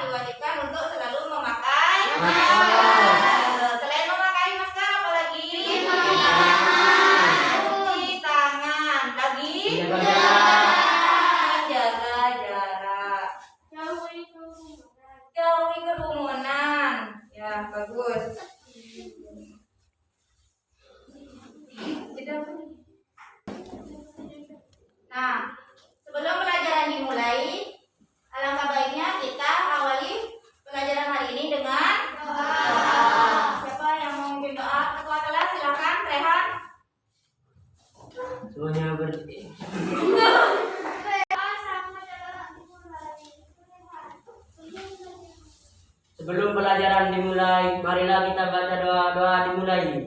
diwajibkan untuk selalu memakai masker. Selain memakai masker, apa lagi? Cuci tangan. Lagi? Jaga jarak. Jauhi kerumunan. Ya, bagus. Nah, sebelum pelajaran dimulai, alangkah baiknya kita awali pelajaran hari ini dengan doa. Siapa yang mau memimpin doa? Ketua kelas silakan, Rehan. Semuanya berdiri. Sebelum pelajaran dimulai, marilah kita baca doa dimulai.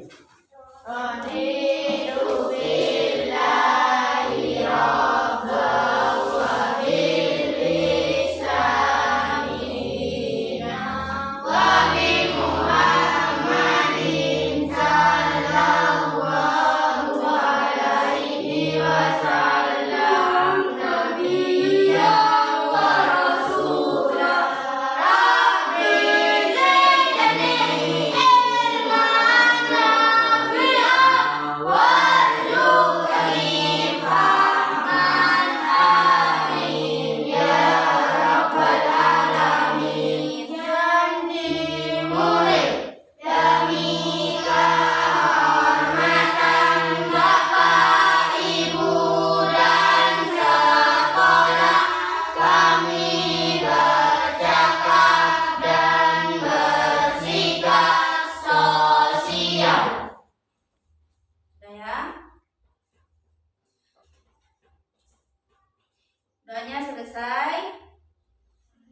Doanya selesai.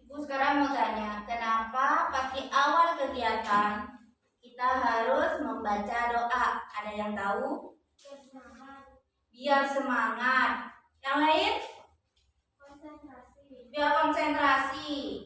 Ibu sekarang mau tanya, kenapa pagi awal kegiatan kita harus membaca doa? Ada yang tahu? Biar semangat. Yang lain? Biar konsentrasi.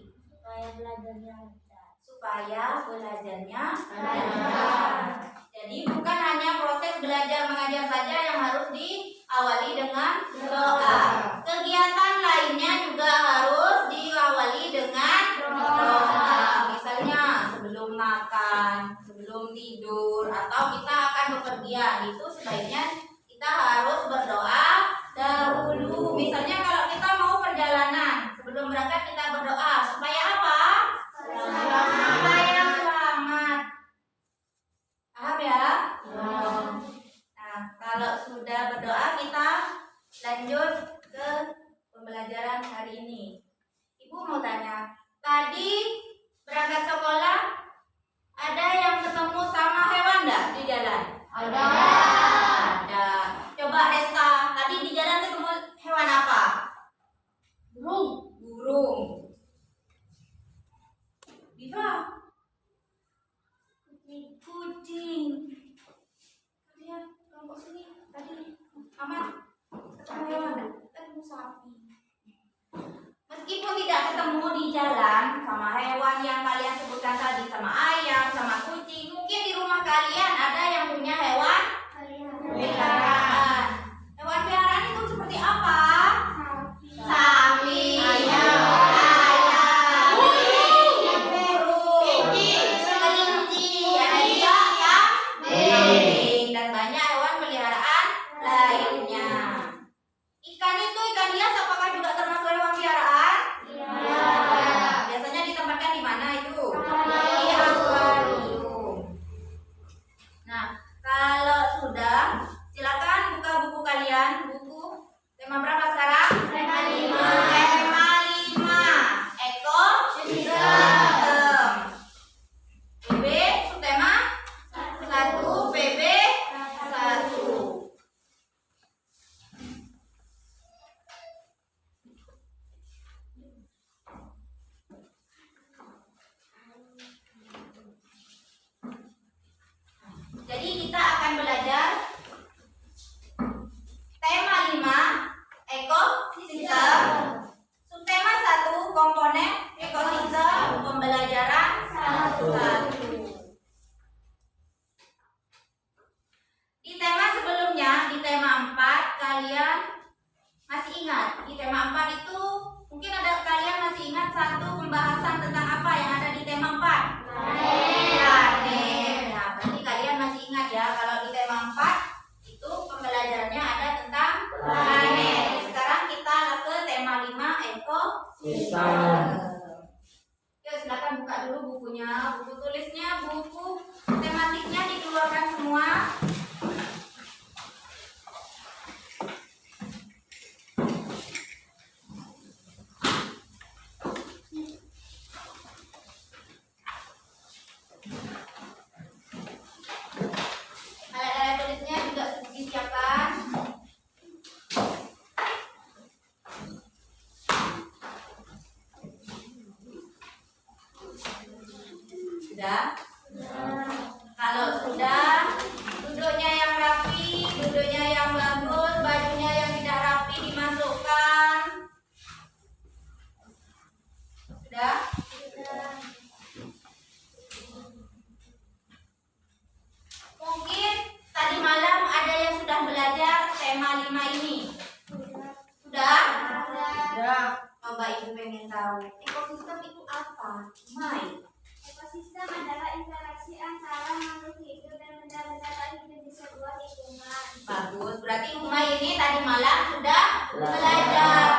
Supaya belajarnya lancar. Jadi bukan hanya proses belajar mengajar saja yang harus diawali dengan doa. Kegiatan lainnya juga harus diawali dengan doa. Misalnya sebelum makan, sebelum tidur, atau kita akan bepergian, itu sebaiknya kita harus berdoa dahulu. Misalnya kalau kita mau perjalanan, sebelum berangkat kita berdoa supaya apa? Supaya selamat. Paham ya? Nah, kalau sudah berdoa kita lanjut ke pembelajaran hari ini. Ibu mau tanya, tadi berangkat sekolah ada yang ketemu sama hewan enggak di jalan? Ada. Coba Resta, tadi di jalan ketemu hewan apa? Burung. Diva? Kucing. Lihat, kelompok sini tadi aman. Ketemu hewan enggak? Ketemu sapi. Meskipun tidak ketemu di jalan sama hewan yang kalian sebutkan tadi, sama ayam, sama kucing, mungkin di rumah kalian ada yang punya hewan peliharaan. Hewan peliharaan itu seperti apa? Sapi, ayam, burung, kelinci, ada juga kambing, dan banyak hewan peliharaan lainnya. Ikan itu, ikan hias apakah juga termasuk hewan peliharaan? Iya. Biasanya ditempatkan di mana itu? Di dulu bukunya, buku tulisnya, buku tematiknya dikeluarkan semua. Alat-alat tulisnya juga disiapkan. Sudah? Kalau sudah, duduknya yang rapi, duduknya yang bagus, bajunya yang tidak rapi dimasukkan. Sudah? Mungkin tadi malam ada yang sudah belajar tema 5 ini. Sudah? Ya. Coba Ibu pengen tahu, ekosistem itu apa? Mai. Ekosistem adalah interaksi antara makhluk hidup dan benda-benda lain di sebuah lingkungan. Bagus, berarti Umay ini tadi malam sudah belajar.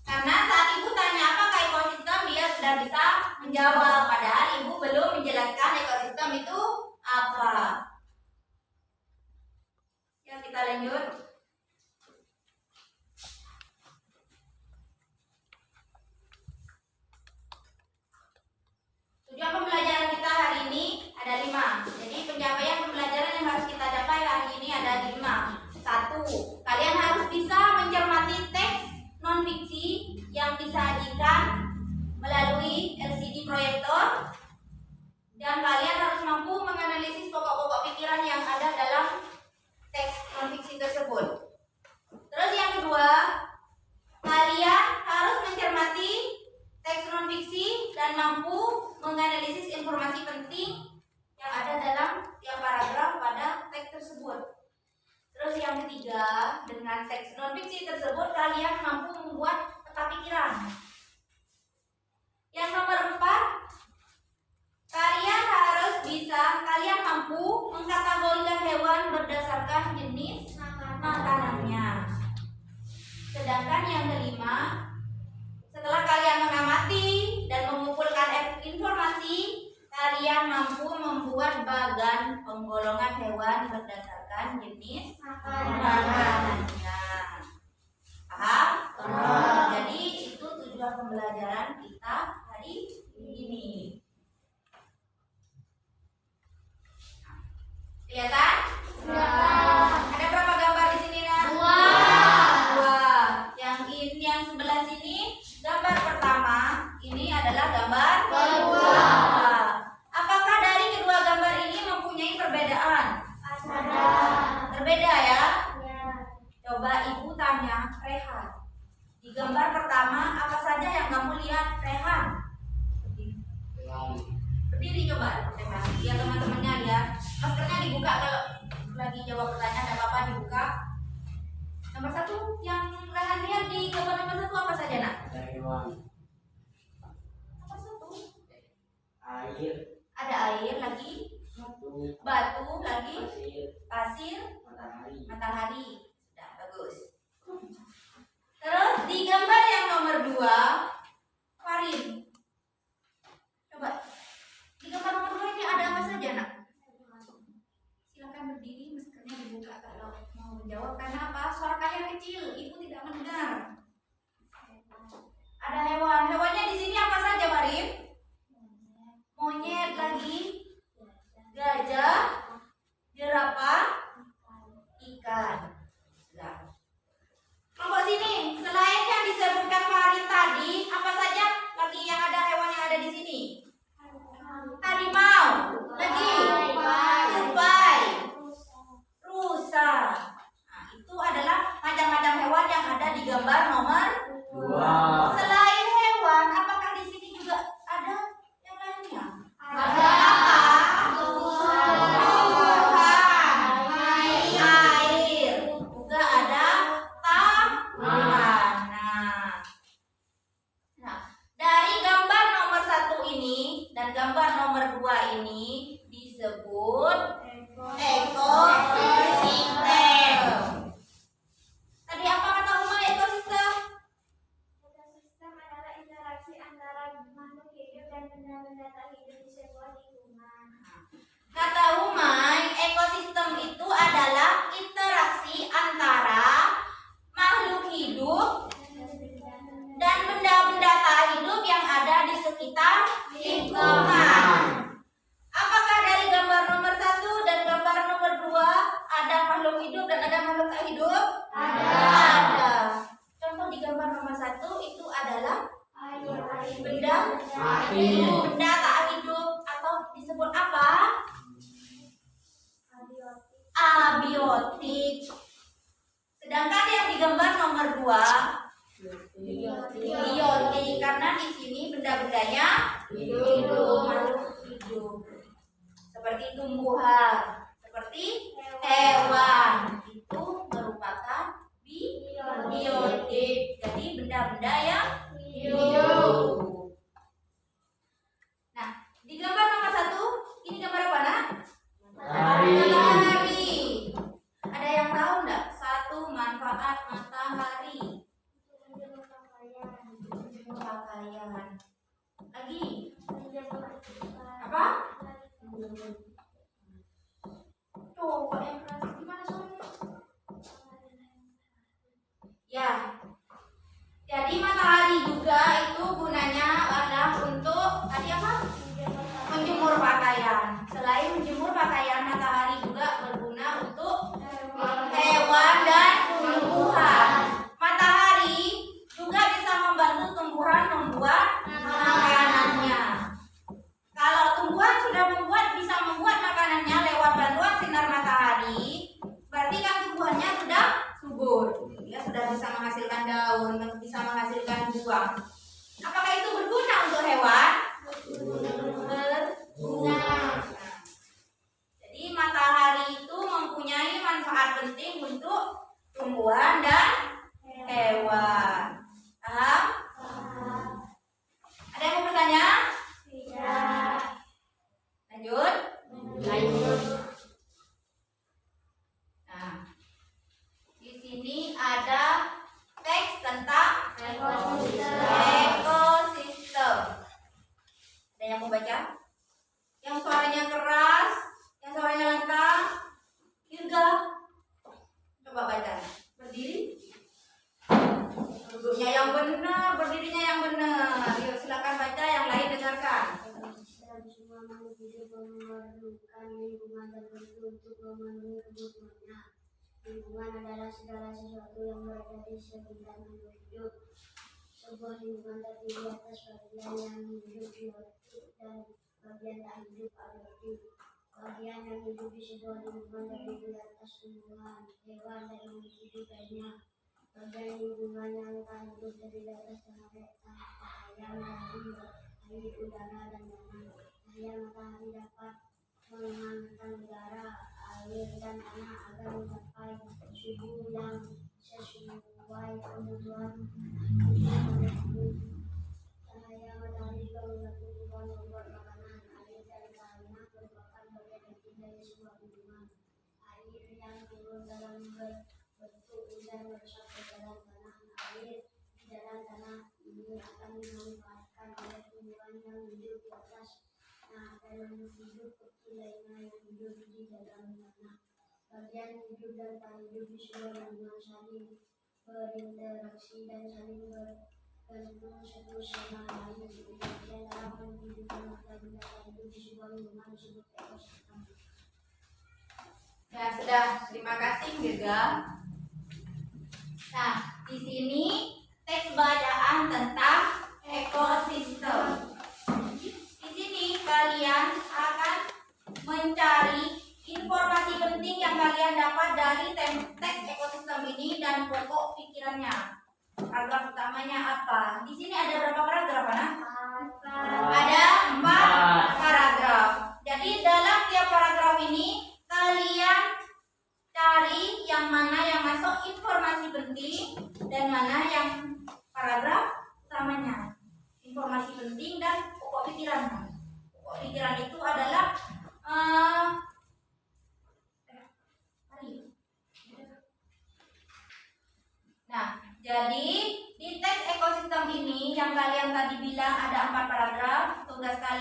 Karena saat Ibu tanya apakah ekosistem, dia sudah bisa menjawab. Padahal Ibu belum menjelaskan ekosistem itu apa. Ya, kita lanjut. Tujuan pembelajaran kita hari ini ada 5. Jadi pencapaian pembelajaran yang harus kita capai hari ini ada 5. 1. Kalian harus bisa mencermati teks non-fiksi yang disajikan melalui LCD proyektor. Dan kalian harus mampu menganalisis pokok-pokok pikiran yang ada dalam teks non-fiksi tersebut. Terus yang kedua, kalian harus mencermati teks non-fiksi dan mampu menganalisis informasi penting yang ada dalam tiap paragraf pada teks tersebut. Terus yang ketiga, dengan teks non-fiksi tersebut kalian mampu membuat peta pikiran. Yang nomor 4, kalian mampu mengkategorikan hewan berdasarkan jenis makanannya. Sedangkan yang kelima, setelah kalian mengamati dan mengumpulkan informasi, kalian mampu membuat bagan penggolongan hewan berdasarkan jenis makanannya. Paham? Paham. Jadi itu tujuan pembelajaran kita hari ini. Kelihatan? Ada berapa gambar di sini, Nak? 2. Yang sebelah sini gambar pertama, ini adalah gambar kedua. Apakah dari kedua gambar ini mempunyai perbedaan? Berbeda ya? Coba Ibu tanya Rehan. Di gambar pertama apa saja yang kamu lihat, Rehan? Berdiri coba Rehan. Biar teman-temannya lihat. Maskernya dibuka kalau lagi jawab pertanyaan, tidak apa-apa dibuka. Nomor 1 yang Rehan lihat di gambar nomor 1 apa saja, Nak? Ada hewan, Nomor 1 air, ada air lagi, batu, lagi, pasir, pasir, matahari. sudah bagus. Terus di gambar yang nomor 2, Farin. Coba di gambar nomor 2 ini ada apa saja, Nak? Silakan berdiri, maskernya dibuka kalau mau menjawab. Karena apa? Suara kalian kecil, Ibu tidak mendengar. Ada hewan. Hewannya di sini apa saja, Farin? Monyet lagi, gajah, jerapah, ikan. Sudah. Kelompok sini, selain yang disebutkan Farid tadi, apa saja lagi yang ada hewan yang ada di sini? Harimau, lagi tupai, rusa. Nah, itu adalah macam-macam hewan yang ada di gambar nomor 2. Selain hewan, apakah di sini juga ada yang lainnya? Ada air, juga ada taman. Nah, dari gambar nomor 1 ini dan gambar nomor 2 ini disebut ekosistem. Tadi apa kata Uma ekosistem? Ekosistem adalah interaksi antara makhluk hidup dan benda-benda tak hidup di sebuah lingkungan. Kata Umay, ekosistem itu adalah interaksi antara makhluk hidup dan benda-benda tak hidup yang ada di sekitar lingkungan. Apakah dari gambar nomor 1 dan gambar nomor 2 ada makhluk hidup dan ada makhluk tak hidup? Ada. Contoh di gambar nomor 1 itu adalah benda hidup, benda tak hidup atau disebut apa? Abiotik. Sedangkan yang di gambar nomor 2 biotik, karena di sini benda-bendanya hidup, makhluk hidup. Seperti tumbuhan, seperti hewan, itu merupakan biotik. Jadi benda-benda yang hidup. Nah, di gambar nomor 1 ini gambar apa, Nak? Matahari. Ada yang tahu enggak satu manfaat matahari? Pakaian. Lagi apa? Coba yang keras gimana soalnya? Ya. Jadi matahari juga itu gunanya adalah untuk tadi apa? Menjemur pakaian. Selain menjemur pakaian, matahari juga berguna untuk hewan dan tumbuhan. Matahari juga bisa membantu tumbuhan membuat makanannya. Kalau tumbuhan sudah bisa membuat makanannya lewat bantuan sinar matahari, berarti kan tumbuhannya sudah subur. Ya, sudah bisa menghasilkan daun, bisa menghasilkan buah. Apakah itu berguna untuk hewan? Berguna. Jadi matahari itu mempunyai manfaat penting untuk tumbuhan dan hewan. Paham? Ada yang mau bertanya? Tidak. Lanjut. Nah, di sini ada teks tentang ekosistem. Ada yang mau baca? Yang suaranya keras, yang suaranya lantang, Irga. Coba baca. Berdiri. Duduknya yang benar, berdirinya yang benar. Yuk silakan baca, yang lain dengarkan. Semua makhluk hidup memerlukan lingkungan tertentu untuk memenuhi kebutuhannya. Lingkungan adalah segala sesuatu yang berada di sekitar makhluk hidup. Sebuah lingkungan terdiri atas bagian yang hidup biotik dan bagian tak hidup abiotik. Bagian yang hidup di sebuah lingkungan terdiri atas tumbuhan, hewan, dan makhluk hidup lainnya. Bagian lingkungan yang tak hidup terdiri atas cahaya matahari, air, udara, dan tanah. Cahaya matahari dapat menghangatkan udara, air, dan tanah agar mencapai suhu yang sesuai kebutuhan hidup. Cahaya matahari juga membantu tumbuhan membuat makanan. Air dan tanah merupakan bagian penting dari sebuah lingkungan. Air yang turun dalam bentuk hujan meresap ke dalam tanah. Air di dalam tanah ini akan dimanfaatkan oleh tumbuhan yang hidup di atas. Dan makhluk hidup kecil lainnya yang hidup di dalam tanah. Bagian hidup dan tak hidup di sebuah lingkungan saling berinteraksi dan saling bergantung satu sama lain. Bagian dalam kehidupan benda tak hidup di sebuah lingkungan disebut ekosistem. Ya sudah, terima kasih Girga. Nah, di sini teks bacaan tentang ekosistem. Di sini kalian akan mencari informasi penting yang kalian dapat dari teks ekosistem ini dan pokok pikirannya. Paragraf utamanya apa? Di sini ada berapa paragraf, Ana? Ada 4 paragraf. Jadi dalam tiap paragraf ini kalian cari yang mana yang masuk informasi penting dan mana yang paragraf utamanya. Informasi penting dan pokok pikiran. Pokok pikiran itu adalah nah, jadi di teks ekosistem ini yang kalian tadi bilang ada 4 paragraf, tugas kalian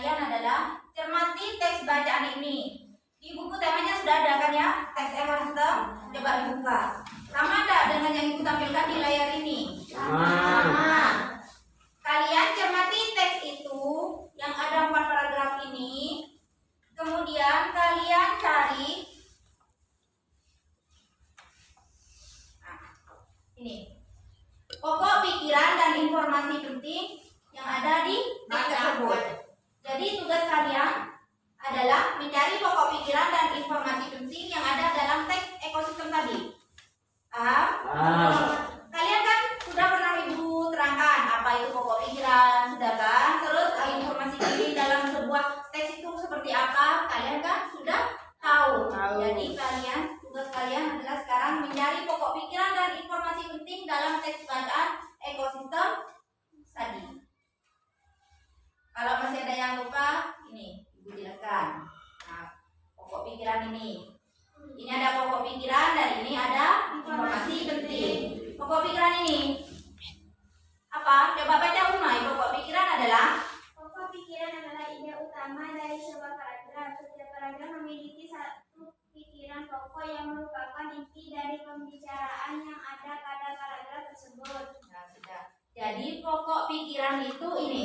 bacaan ini. Di buku temanya sudah ada kan ya? Teks ekosistem. Coba dibuka. Sama ada dengan yang ibu tampilkan di layar ini. Sama. Kalian cermati teks itu yang ada 4 paragraf ini. Kemudian kalian cari ini pokok pikiran dan informasi penting yang ada di teks tersebut. Jadi tugas kalian adalah mencari pokok pikiran dan informasi penting yang ada dalam teks ekosistem tadi. Paham? Kalian kan sudah pernah ibu terangkan apa itu pokok pikiran, sudah kan? Terus informasi penting dalam sebuah teks itu seperti apa? Kalian kan sudah tahu. Jadi tugas kalian adalah sekarang mencari pokok pikiran dan informasi penting dalam teks bacaan ekosistem tadi. Kalau masih ada yang lupa, ini ibu jelaskan. Nah, pokok pikiran ini. Ini ada pokok pikiran dan ini ada informasi penting. Pokok pikiran ini apa? Coba baca Umay. Pokok pikiran adalah Pokok pikiran adalah ide utama dari sebuah paragraf. Setiap paragraf memiliki satu pikiran pokok yang merupakan inti dari pembicaraan yang ada pada paragraf tersebut. Nah, sudah. Jadi pokok pikiran itu ini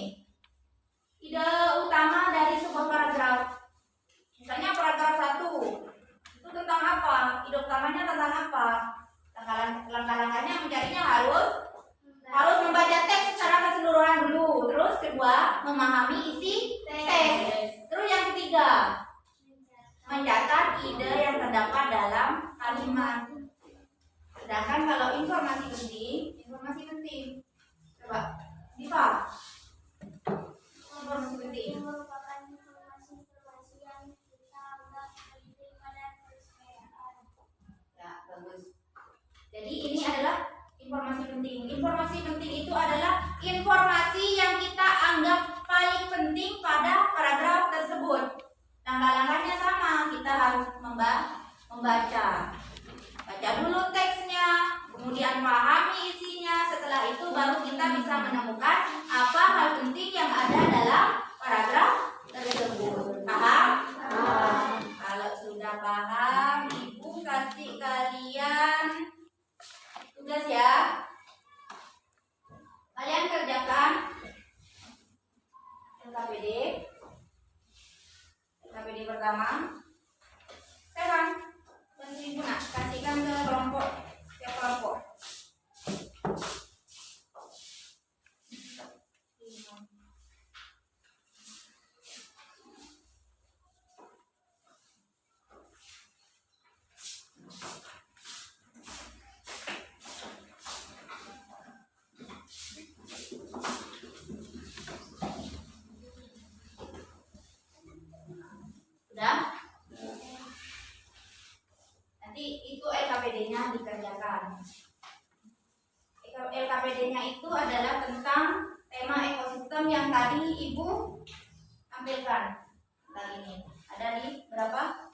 ide utama dari sebuah paragraf. Misalnya paragraf 1 itu tentang apa? Ide utamanya tentang apa? Langkah-langkahnya mencarinya harus membaca teks secara keseluruhan dulu. Terus kedua, memahami isi teks. Terus yang ketiga, mencatat ide yang terdapat dalam kalimat. Sedangkan kalau informasi penting. Coba, Diva. Informasi penting. Ini merupakan informasi yang kita anggap penting pada persediaan. Ya, bagus. Jadi ini adalah informasi penting. Informasi penting itu adalah informasi yang kita anggap paling penting pada paragraf tersebut. Langkah-langkahnya sama, kita harus membaca. Baca dulu teksnya, kemudian pahami isinya. Setelah itu baru kita bisa menemukan apa hal penting yang ada dalam paragraf tersebut. Paham? Kalau sudah paham, ibu kasih kalian tugas ya. Kalian kerjakan LKPD pertama. Sekarang bantu ibu nak kasihkan ke kelompok, setiap kelompok. Sudah? Nanti itu LKPD-nya dikerjakan. LKPD-nya itu adalah tentang tema ekosistem yang tadi ibu ambilkan. Tadi ini ada di berapa?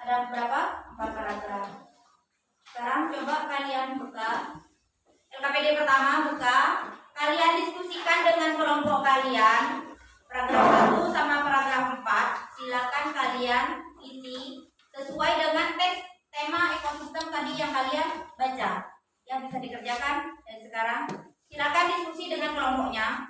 Ada berapa? 4 paragraf. Sekarang coba kalian buka LKPD pertama, buka. Kalian diskusikan dengan kelompok kalian paragraf 1 sama paragraf 4. Silakan kalian isi sesuai dengan teks tema ekosistem tadi yang kalian baca. Yang bisa dikerjakan dan sekarang silakan diskusi dengan kelompoknya.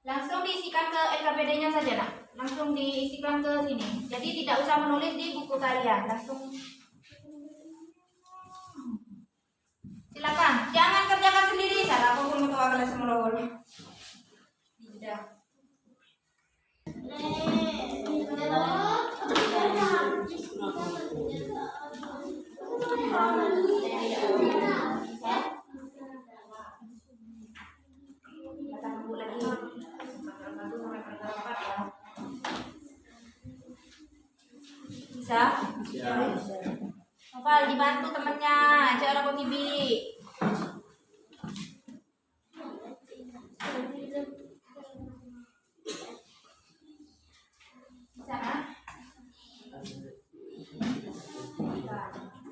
Langsung diisikan ke LKPD-nya saja nak. Langsung diisikan ke sini. Jadi tidak usah menulis di buku kalian. Langsung silakan. Jangan kerjakan sendiri. Salah aku mau kelas semua. Tidak. Bisa Bisa? Noval dibantu temennya, cara Bibi. Bisa kan?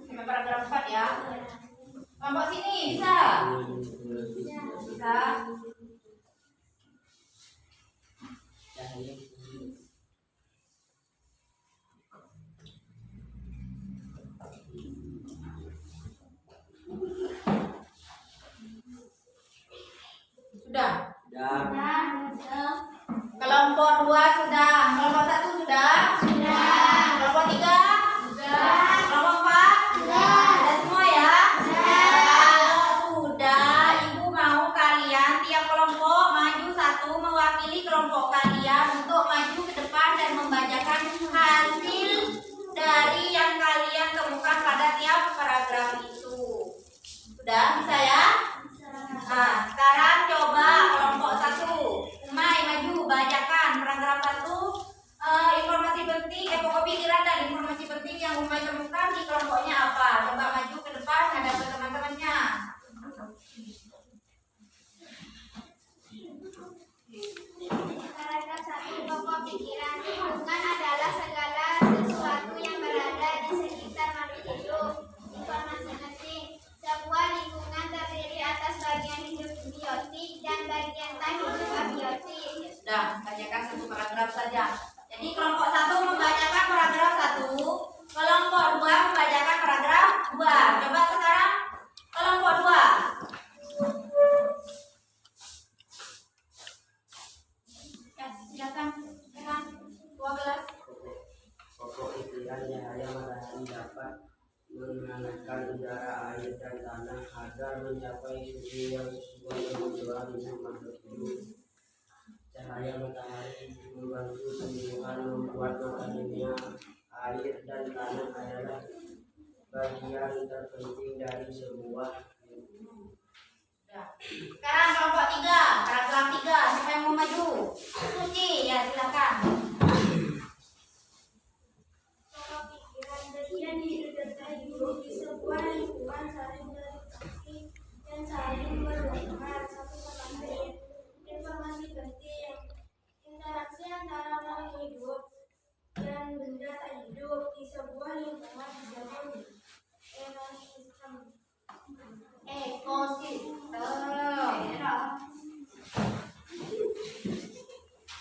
Sampai paragraf 4 ya. Kelompok sini bisa? Bisa. Sudah? Sudah. Kelompok 2 sudah. Kelompok 1 sudah? Kelompok 3? Kelompok 4? Sudah semua ya? Kalau sudah, Ibu mau kalian tiap kelompok maju satu mewakili kelompok kalian untuk maju ke depan dan membacakan hasil dari yang kalian temukan pada tiap paragraf itu. Sudah bisa ya? Nah, sekarang coba kelompok 1. Umay maju bacakan paragraf 1. Informasi penting, pokok pikiran dan informasi penting yang Umay temukan di kelompoknya apa? Coba maju ke depan hadap ke teman-temannya. Paragraf 1. Pokok pikiran lingkungan adalah segala sesuatu yang berada di sekitar makhluk hidup. Informasi penting. Sebuah lingkungan terdiri atas bagian hidup biotik dan bagian tak hidup abiotik. Sudah, bacakan satu paragraf saja. Jadi kelompok 1 membacakan paragraf 1, kelompok 2 membacakan paragraf 2. Coba sekarang kelompok 2. Ya, silakan. Dengan 12. Pokok pikiran cahaya matahari dapat menghangatkan udara, air, dan tanah agar mencapai suhu yang sesuai dengan kebutuhan hidup makhluk hidup. Cahaya matahari membantu tumbuhan membuat makanannya. Air dan tanah adalah bagian terpenting dari sebuah Ya. Sekarang kelompok 3, paragraf 3. Siapa yang mau maju? Suci, ya silakan. Pokok pikiran bagian hidup dan hidup di sebuah lingkungan saling berinteraksi dan saling berhubungan satu sama lain. Informasi penting. Interaksi antara makhluk hidup dan benda tak hidup di sebuah lingkungan disebut ekosistem. Ekosistem.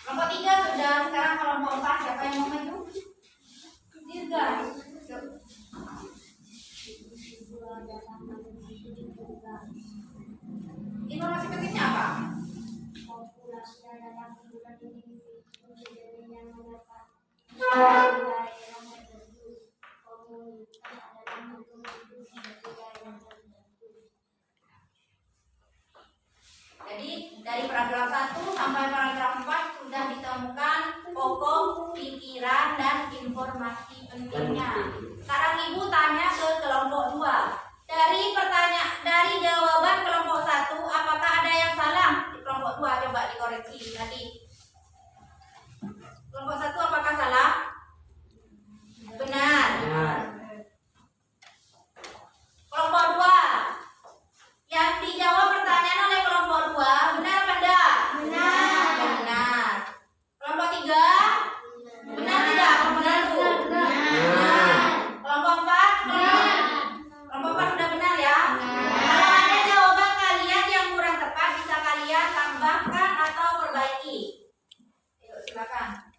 Kelompok 3 sudah, sekarang kelompok 4 siapa yang mau maju? Dirga. Informasi pentingnya apa? Populasi dalam kehidupan individu yang mendapat daerah tertentu. Komunitas adalah bentuk hidup sebagai daerah tertentu. Jadi dari paragraf 1 sampai paragraf 4 sudah ditemukan pokok pikiran dan informasi pentingnya. Sekarang Ibu tanya ke kelompok 2. Dari jawaban kelompok 1, apakah ada yang salah? Di kelompok 2 coba dikoreksi tadi. Kelompok 1 apakah salah? Benar. Kelompok 2. Yang dijawab pertanyaan oleh kelompok 2, benar apa enggak? Benar. Kelompok 3, benar tidak? Kelompok 1? Benar. Kelompok 4? Kelompok 4 sudah benar ya? Kalau ada jawaban kalian yang kurang tepat, bisa kalian tambahkan atau perbaiki. Yuk, silakan.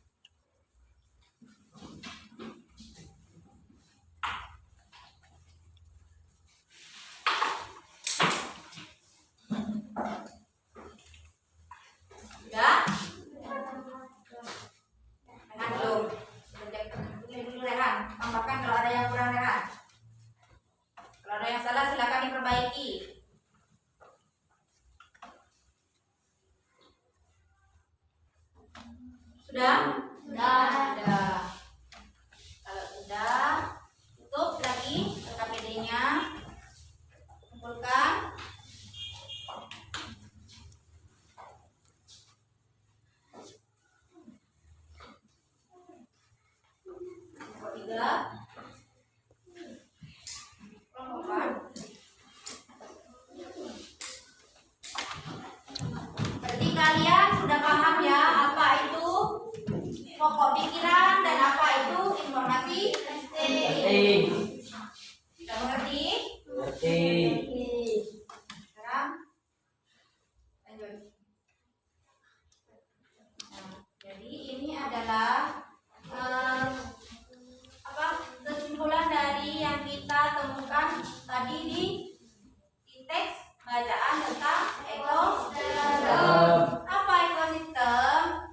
Sudah? Rehan belum? Tulis dulu Rehan. Tambahkan kalau ada yang kurang Rehan. Kalau ada yang salah silakan diperbaiki. Sudah? Sudah. Kalau sudah, tutup lagi KPD-nya. Kumpulkan. Kelompok 3 Udah. Kelompokan. Berarti kalian sudah paham ya apa itu pokok pikiran dan apa itu informasi Ngerti. Sudah mengerti? Ngerti. Sekarang lanjut. Nah, jadi ini adalah kesimpulan dari yang kita temukan tadi di teks bacaan tentang ekosistem. Apa ekosistem?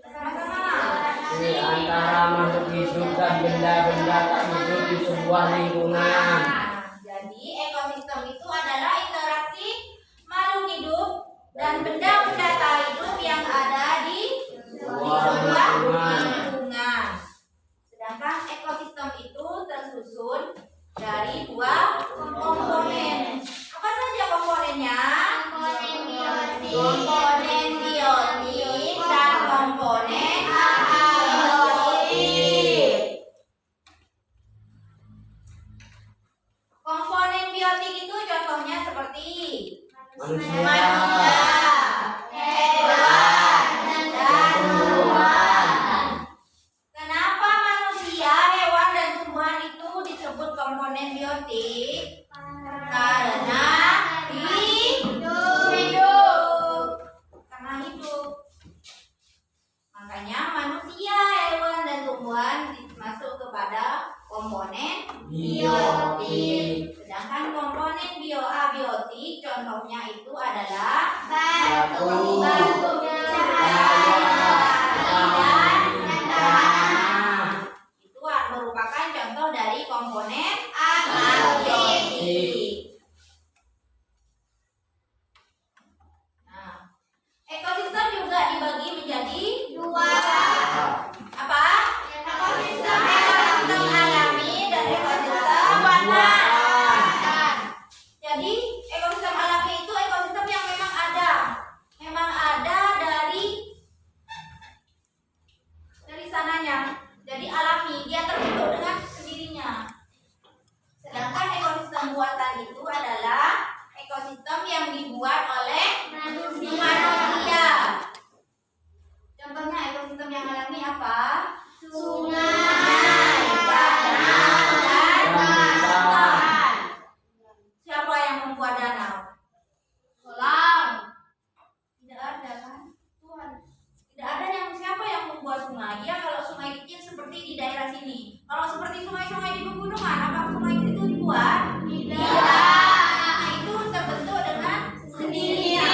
Sama-sama. Di antara makhluk hidup dan benda-benda tak hidup di sebuah lingkungan. Jadi ekosistem itu adalah interaksi makhluk hidup dan benda-benda tak hidup yang ada di sebuah lingkungan. Sedangkan ekosistem itu tersusun dari dua komponen. Apa saja komponennya? Komponen biotik dan komponen abiotik. Komponen biotik itu contohnya seperti Manusia. hewan, dan tumbuhan. Kenapa manusia, hewan, dan tumbuhan itu disebut komponen biotik? Karena hidup. Karena hidup. Makanya manusia, hewan, dan tumbuhan masuk kepada komponen biotik. Sedangkan komponen abiotik contohnya itu adalah Batu. itu merupakan contoh dari komponen abiotik. Nah, ekosistem juga dibagi menjadi dua. Apa? Ekosistem alami dan ekosistem buatan. Jadi ekosistem alami itu ekosistem yang memang ada dari sananya. Jadi alami, dia terbentuk dengan sendirinya. Sedangkan ekosistem buatan itu adalah ekosistem yang dibuat oleh manusia. Contohnya ekosistem yang alami apa? Sungai, danau, dan hutan. Siapa yang membuat danau? Kolam. Tidak ada kan? Tuhan. Tidak ada siapa yang membuat sungai. Ya kalau sungai kecil seperti di daerah sini. Kalau seperti sungai-sungai di pegunungan, apakah sungai itu dibuat? Tidak. Itu terbentuk dengan sendirinya.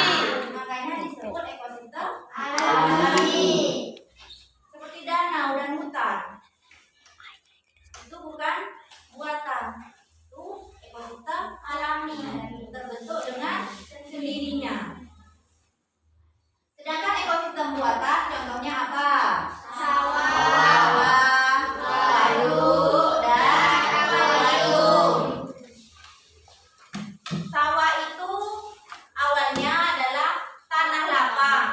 Makanya disebut ekosistem alami. Seperti danau dan hutan. Itu bukan buatan. Itu ekosistem alami, terbentuk dengan sendirinya. Sedangkan ekosistem buatan contohnya apa? Sawah, waduk, dan aquarium. Sawah itu awalnya adalah tanah lapang.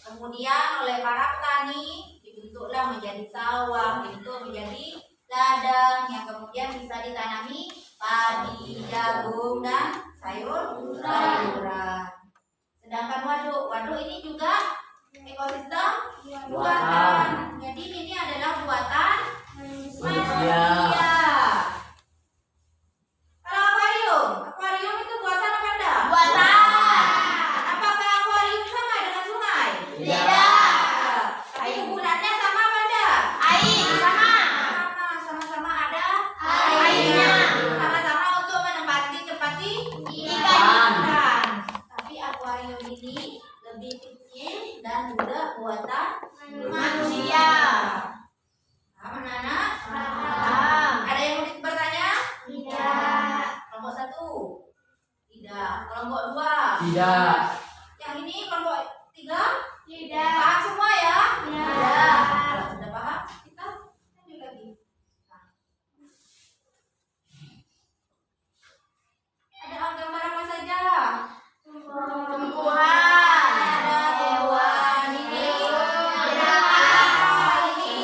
Kemudian oleh para petani dibentuklah menjadi sawah, dibentuk menjadi ladang yang kemudian bisa ditanami padi, jagung, dan sayur-sayuran. Sedangkan waduk ini juga ekosistem buatan. Jadi ini adalah buatan manusia. Kalau akuarium itu buatan apa enggak? Buatan. Apakah akuarium sama dengan sungai? Tidak. Tapi kegunaannya sama apa enggak? Air. Sama-sama ada airnya. Sama-sama untuk menempati ikan. Tapi akuarium ini lebih kecil dan juga buatan manusia. Paham anak-anak? Paham. Ada yang mau bertanya? Tidak. Kelompok 1? Tidak. Kelompok 2? Tidak. Yang ini kelompok 3? Tidak. Paham semua ya? Tidak. Kalau sudah paham, kita lanjut lagi. Nah. Ada gambar apa saja? Tumbuhan. Ada tumbuhan ini. Ada ini.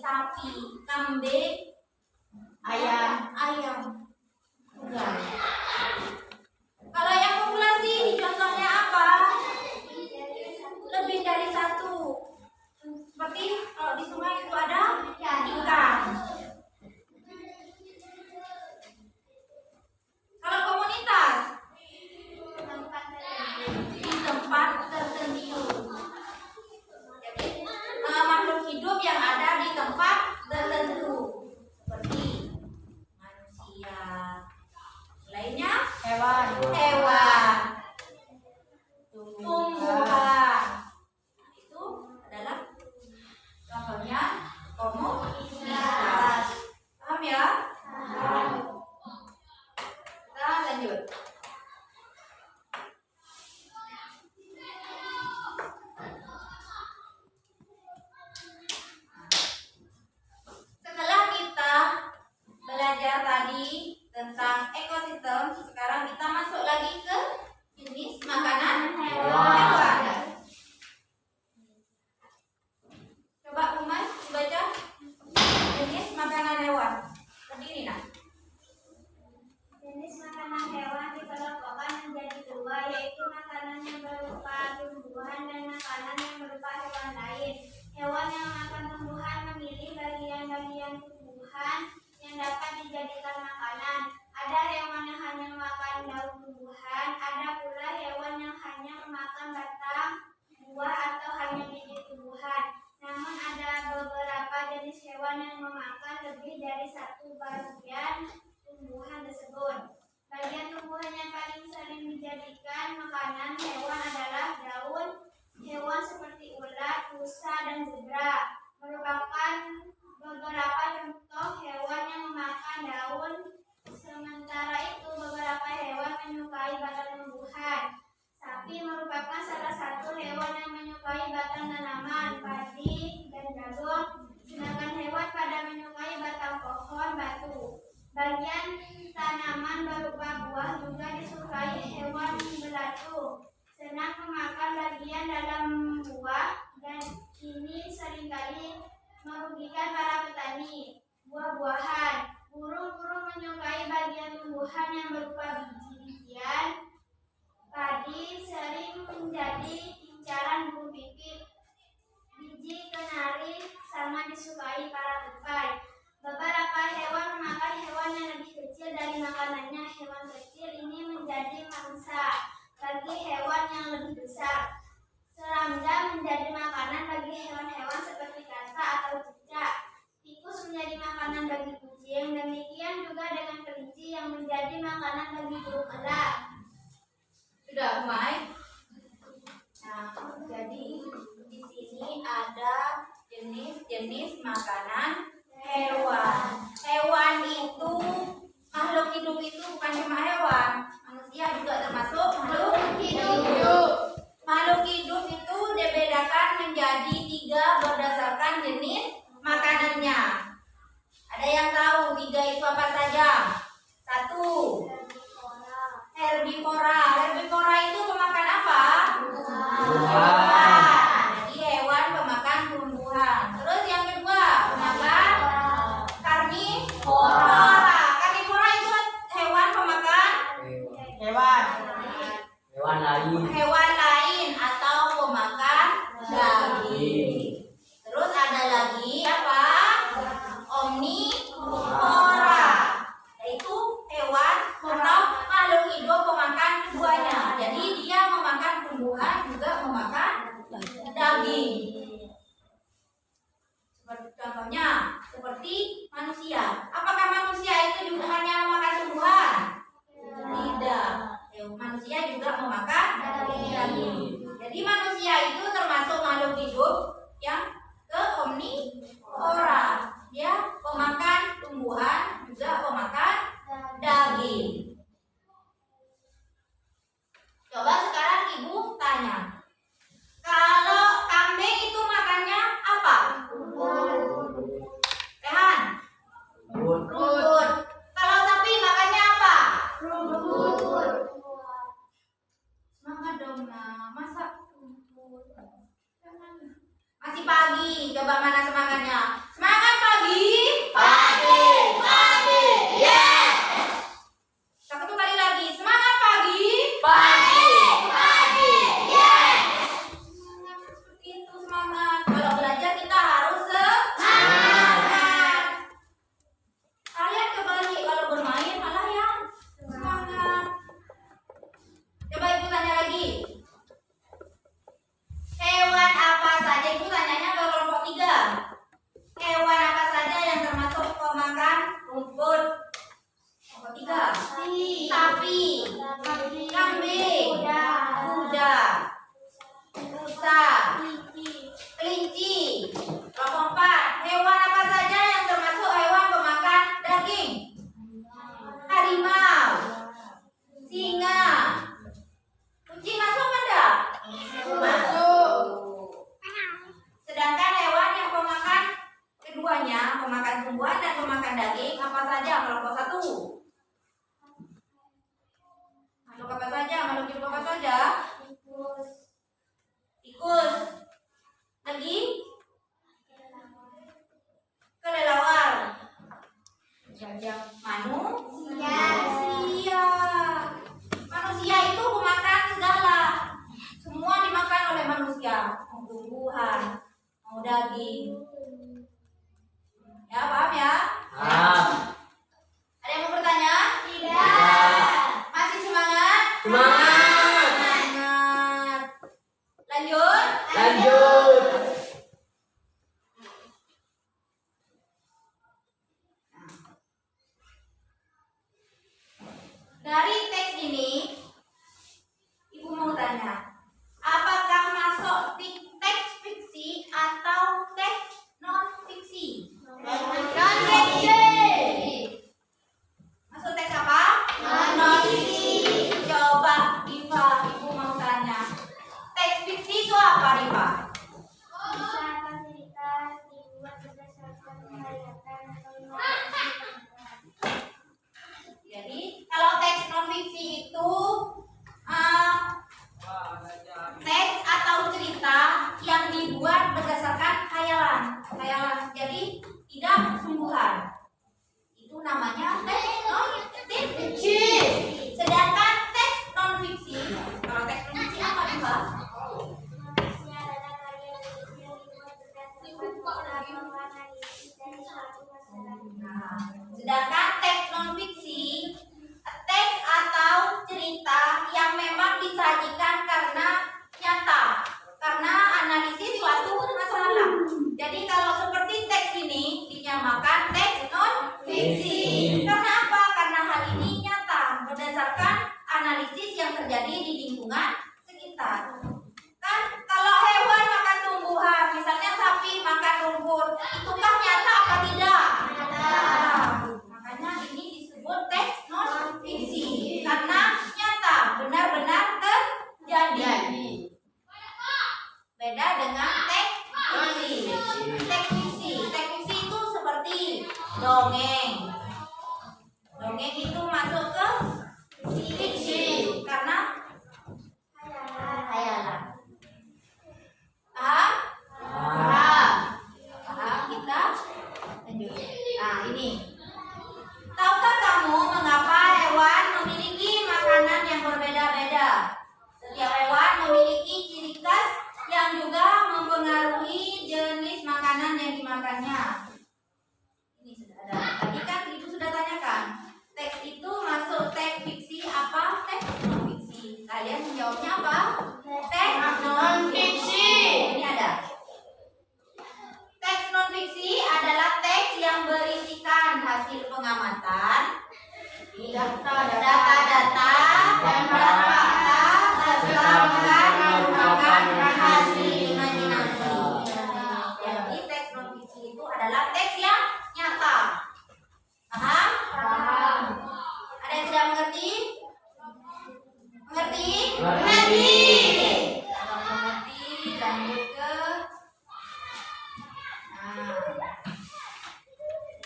sapi, kambing, ayam. Udah. Kalau yang populasi contohnya apa? Lebih dari satu. Seperti kalau di sungai itu ada ikan. Kalau komunitas di tempat tertentu. Jadi makhluk hidup yang ada di tempat tertentu seperti manusia. Lainnya Hewan. Tumbuhan. Itu adalah contohnya komunitas. Paham ya? Kita lanjut. Setelah kita belajar tadi tentang ekosistem, sekarang kita masuk lagi ke jenis makanan hewan. Coba Umar baca jenis makanan hewan. Berdiri nak. Jenis makanan hewan dikelompokkan menjadi dua, yaitu makanan yang berupa tumbuhan dan makanan yang berupa hewan lain. Hewan yang makan tumbuhan memilih bagian-bagian tumbuhan yang dapat dijadikan makanan. Ada hewan yang hanya memakan daun tumbuhan, ada pula hewan yang hanya memakan batang, buah atau hanya biji tumbuhan. Namun ada beberapa jenis hewan yang memakan lebih dari satu bagian tumbuhan tersebut. Bagian tumbuhan yang paling sering dijadikan makanan hewan adalah daun. Hewan seperti ulat, rusa, dan zebra merupakan beberapa contoh hewan yang memakan daun. Sementara itu beberapa hewan menyukai batang tumbuhan. Sapi merupakan salah satu hewan yang menyukai batang tanaman, padi, dan jagung. Sedangkan hewan pada menyukai batang pohon batu. Bagian tanaman berupa buah juga disukai hewan belatung. Senang memakan bagian dalam buah dan ini seringkali merugikan para petani buah-buahan. Burung-burung menyukai bagian tumbuhan yang berupa biji-bijian. Padi sering menjadi incaran burung pipit. Biji kenari sama disukai para tupai. Beberapa hewan memakan hewan yang lebih kecil dari makanannya. Hewan kecil ini menjadi mangsa bagi hewan yang lebih besar. Serangga menjadi makanan bagi hewan-hewan seperti kata atau cicak. Tikus menjadi makanan bagi kucing. Demikian juga dengan kelinci yang menjadi makanan bagi burung elang. Sudah, Umay? Nah, jadi di sini ada jenis-jenis makanan hewan. Hewan itu, makhluk hidup itu bukan cuma hewan. Manusia juga termasuk makhluk hidup. Makhluk hidup itu dibedakan menjadi 3 berdasarkan jenis makanannya. Ada yang tahu 3 itu apa saja? 1. Herbivora. Herbivora itu pemakan apa? Tumbuhan. Jadi hewan pemakan tumbuhan. Terus yang kedua, pemakan karnivora. Karnivora itu hewan pemakan hewan lain atau pemakan daging. Terus ada lagi apa? Omnivora, yaitu hewan atau makhluk hidup pemakan keduanya. Jadi dia memakan tumbuhan juga memakan daging. Contohnya seperti manusia. Apakah manusia itu juga hanya memakan tumbuhan? Tidak. Manusia juga memakan daging. Jadi manusia itu termasuk makhluk hidup yang ke omnivora. Dia pemakan tumbuhan juga pemakan daging. Coba sekarang ibu tanya, kalau kambing itu makannya apa? Rehan? Rumput. Kalau sapi makannya apa? buahnya, pemakan tumbuhan dan pemakan daging apa saja kelompok 1? Makhluk apa saja? Makhluk hidup apa saja? Tikus. Lagi? Kelelawar. Manusia. Manusia itu pemakan segala. Semua dimakan oleh manusia. Mau tumbuhan, mau daging. Ya, paham ya? Ada yang mau bertanya? Masih semangat? Semangat. Lanjut? Dari teks ini, Ibu mau tanya, apakah masuk teks fiksi atau teks non fiksi? Masuk teks apa? Non fiksi. Coba Diva, Ibu mau tanya, teks fiksi itu apa, Diva? Cerita dibuat berdasarkan penghayatan atau imajinasi. Jadi kalau teks non fiksi itu teks atau cerita yang dibuat berdasarkan khayalan. Jadi tidak sungguhan. Itu namanya teks non fiksi. Sedangkan teks non fiksi, kalau teks non fiksi apa Diva? Fiksi adalah karya tulis yang dibuat berdasarkan pengalaman analisis dari suatu masalah. Nah, sedangkan teks non fiksi, teks atau cerita yang memang disajikan karena nyata, karena analisis suatu masalah. Jadi kalau seperti teks ini dinamakan teks non fiksi. Karena apa? Karena hal ini nyata berdasarkan analisis yang terjadi di lingkungan sekitar. Kan kalau hewan makan tumbuhan, misalnya sapi makan rumput, itu kan nyata apa tidak? Nah, makanya ini disebut teks non fiksi karena nyata, benar-benar terjadi. Beda dengan teks fiksi. Teks fiksi itu seperti dongeng. Dongeng itu masuk ke fiksi karena khayalan. Paham? Paham kita? Lanjut. Nah, ini. Tahukah kamu mengapa hewan memiliki makanan yang berbeda-beda? Setiap hewan memiliki ciri khas yang juga mempengaruhi jenis makanan yang dimakannya. Ini sudah ada. Tadi kan Ibu sudah tanyakan. Teks itu masuk teks fiksi apa teks non fiksi? Kalian menjawabnya apa? Teks non fiksi. Ini ada. Teks non fiksi adalah teks yang berisikan hasil pengamatan, data-data, dan fakta serta merupakan hasil imajinasi. Jadi teks non fiksi itu adalah teks yang nyata. Paham? Ada yang sudah mengerti? Mengerti? Kalau mengerti, lanjut ke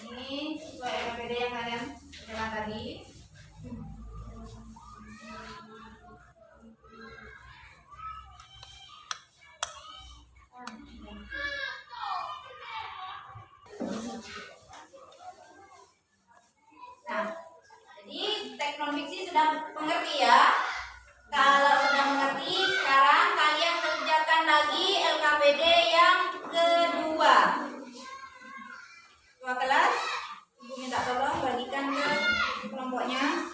ini sesuai LKPD yang kalian terima tadi. Nah, jadi teks non fiksi sudah mengerti ya. Kalau sudah mengerti, sekarang kalian kerjakan lagi LKPD yang kedua. Dua kelas, Ibu minta tolong bagikan ke kelompoknya.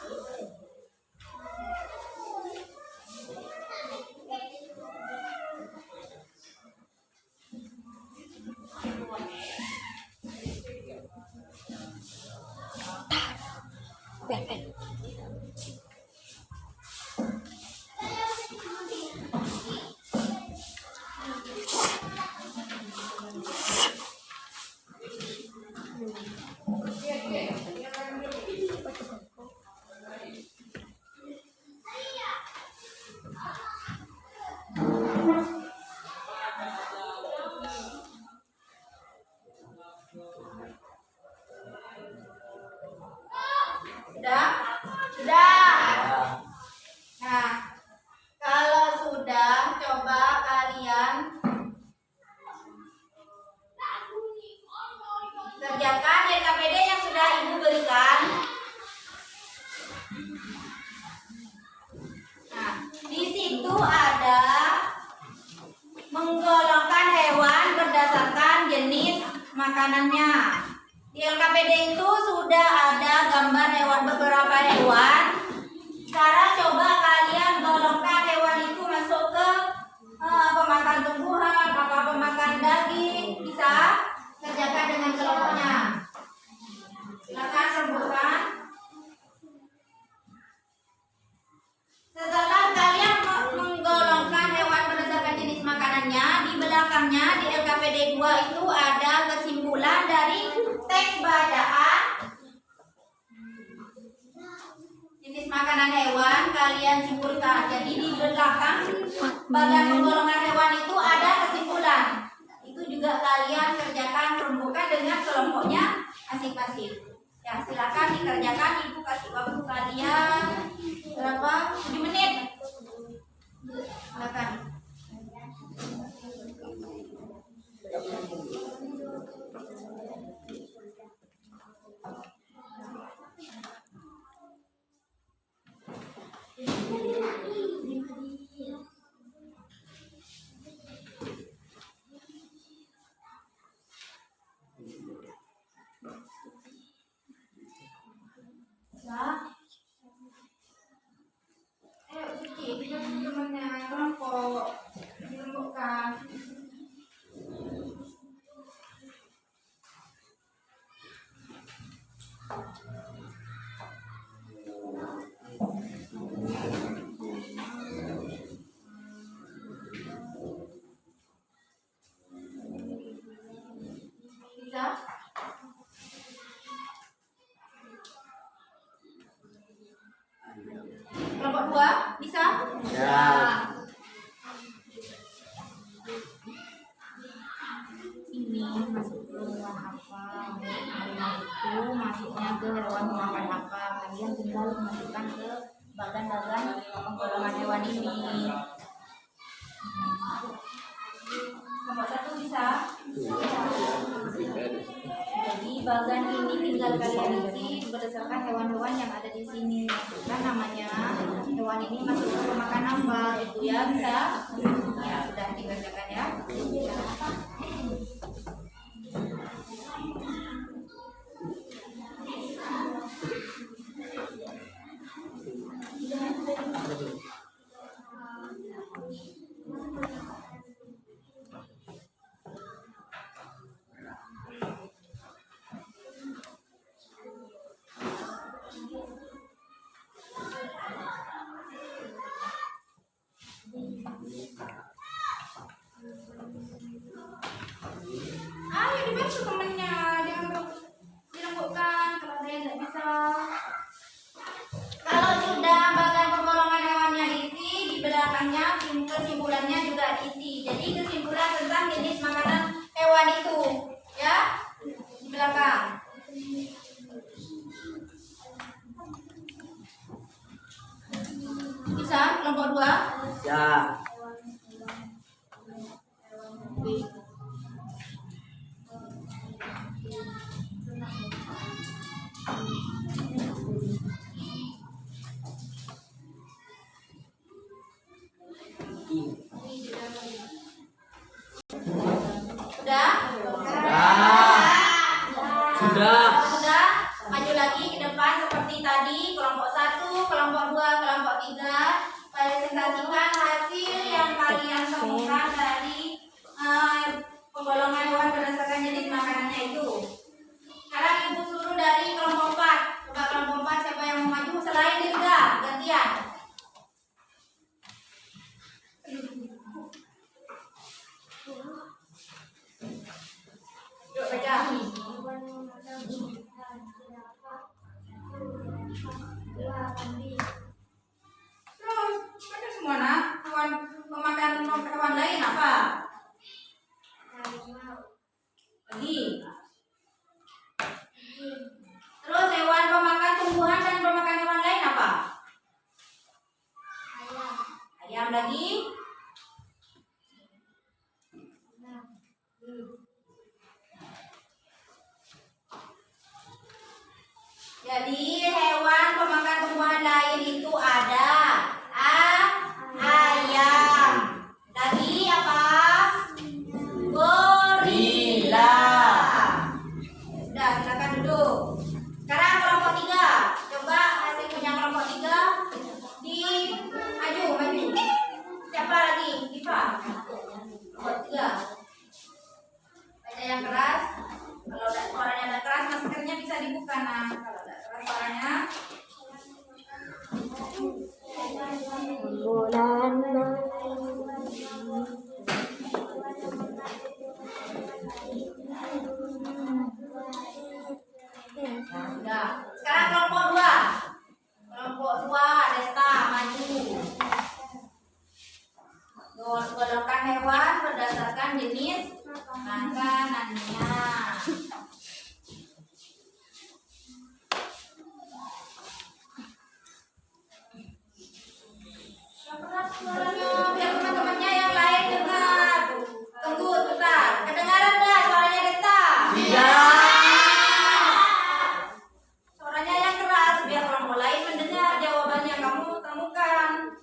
mengerjakan LKPD yang sudah Ibu berikan. Nah, di situ ada menggolongkan hewan berdasarkan jenis makanannya. Di LKPD itu sudah ada gambar hewan, beberapa hewan. Sekarang coba kalian golongkan hewan itu masuk ke pemakan tumbuhan, apa pemakan daging. Bisa kerjakan dengan kelompoknya. Silakan sebutkan. Setelah kalian menggolongkan hewan berdasarkan jenis makanannya, di belakangnya di LKPD 2 itu ada kesimpulan dari teks bacaan jenis makanan hewan, kalian simpulkan. Jadi di belakang bagian penggolongan hewan itu ada kesimpulan. Itu juga kalian kerjakan, rembukan dengan kelompoknya masing-masing. Ya, silakan dikerjakan. Ibu kasih waktu kalian berapa? 7 menit. Silakan. Ya. Suci, kita temannya kelompok dirembukkan. Bisa? Kelompok 2 bisa? Ya. Ini masuk ke hewan apa? Harimau itu masuknya ke hewan makan apa? Kalian tinggal masukkan ke bagan-bagan penggolongan hewan ini. Kelompok 1 bisa? Jadi bagan ini tinggal kalian isi berdasarkan hewan-hewan yang ada di sini. Masukkan namanya. Hewan ini masuk ke pemakan apa? Itu ya, bisa? Ya, sudah dikerjakan ya. Ayo dibantu temennya, dirembukkan kalau ada yang nggak bisa. Kalau sudah bagian penggolongan hewannya isi, di belakangnya kesimpulannya juga isi. Jadi kesimpulan tentang jenis makanan hewan itu, ya, di belakang. Bisa kelompok 2? Ya. Sudah? Sudah. Sudah? Maju lagi ke depan seperti tadi, kelompok 1, kelompok 2, kelompok 3. Presentasikan hasil yang kalian temukan dari penggolongan hewan berdasarkan jenis makanannya itu. Sekarang Ibu suruh dari kelompok 4. Coba kelompok 4 siapa yang mau maju selain Dirga? Gantian. Yuk baca. Terus baca semua nak. Hewan pemakan hewan lain apa? Lagi. Terus hewan pemakan tumbuhan dan pemakan hewan lain apa? Ayam lagi. Jadi hewan pemakan tumbuhan lain itu ada ayam. Lagi apa? Gorila. Sudah, silakan duduk. Sekarang kelompok 3. Coba hasil punya kelompok 3 di maju. Siapa lagi? Diva. Kelompok 3. Baca yang keras. Kalau suaranya ada keras, maskernya bisa dibuka. Nah, kalau ada keras suaranya. Nah, sudah. Sekarang kelompok 2. Kelompok 2, Desta, maju. Golongan hewan berdasarkan jenis makanannya. Yang keras suaranya, biar teman-temannya yang lain dengar. Tunggu sebentar. Kedengaran dah suaranya Desta? Suaranya yang keras biar kelompok lain mendengar jawabannya kamu temukan.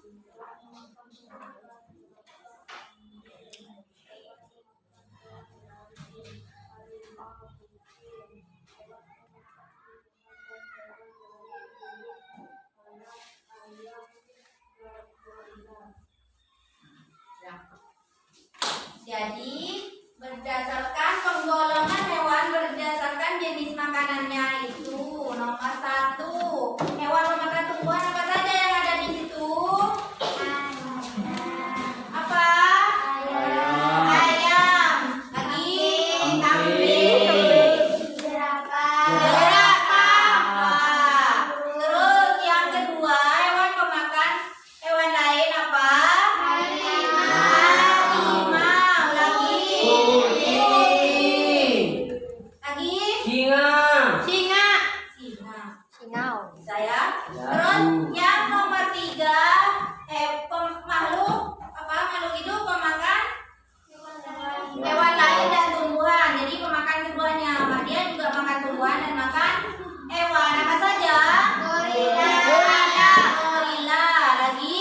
Jadi berdasarkan penggolongan hewan berdasarkan jenis makanannya itu nomor 1 hewan pemakan tumbuhan apa saja yang ada di situ? Apa? Ayam. Lagi kambing. Jerapah. Terus yang kedua hewan pemakan hewan lain apa? Terus yang nomor 3 makhluk hidup pemakan hewan lain dan tumbuhan. Jadi pemakan keduanya. Dia juga makan tumbuhan dan makan hewan. Apa saja? Gorila. Lagi